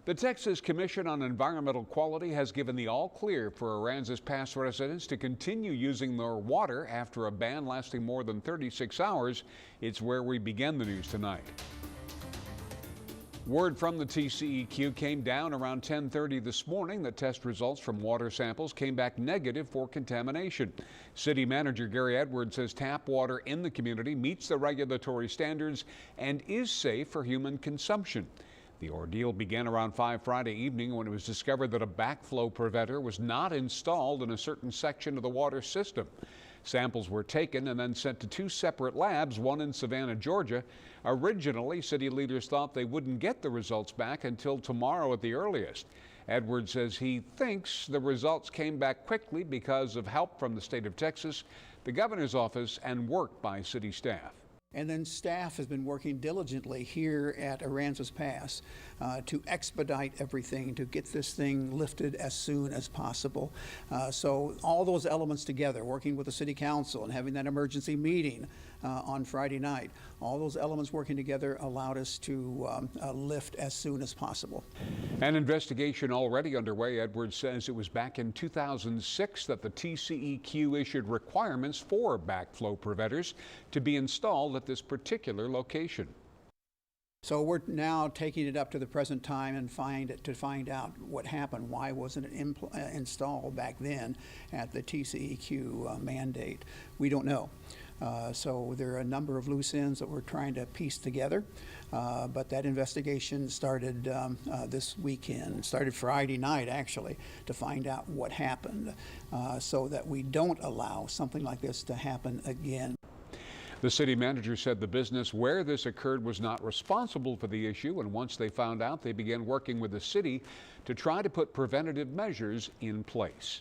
The Texas Commission on Environmental Quality has given the all clear for Aransas Pass residents to continue using their water after a ban lasting more than 36 hours. It's where we begin the news tonight. Word from the TCEQ came down around 10:30 this morning that test results from water samples came back negative for contamination. City Manager Gary Edwards says tap water in the community meets the regulatory standards and is safe for human consumption. The ordeal began around 5 Friday evening when it was discovered that a backflow preventer was not installed in a certain section of the water system. Samples were taken and then sent to 2 separate labs, one in Savannah, Georgia. Originally, city leaders thought they wouldn't get the results back until tomorrow at the earliest. Edwards says he thinks the results came back quickly because of help from the state of Texas, the governor's office, and work by city staff. And then staff has been working diligently here at Aransas Pass to expedite everything, to get this thing lifted as soon as possible. So all those elements together, working with the city council and having that emergency meeting on Friday night, all those elements working together allowed us to lift as soon as possible. An investigation already underway. Edwards says it was back in 2006 that the TCEQ issued requirements for backflow preventers to be installed at this particular location. So we're now taking it up to the present time and to find out what happened. Why wasn't it installed back then at the TCEQ mandate? We don't know. So there are a number of loose ends that we're trying to piece together. But that investigation started this weekend, started Friday night actually, to find out what happened so that we don't allow something like this to happen again. The city manager said the business where this occurred was not responsible for the issue, and once they found out, they began working with the city to try to put preventative measures in place.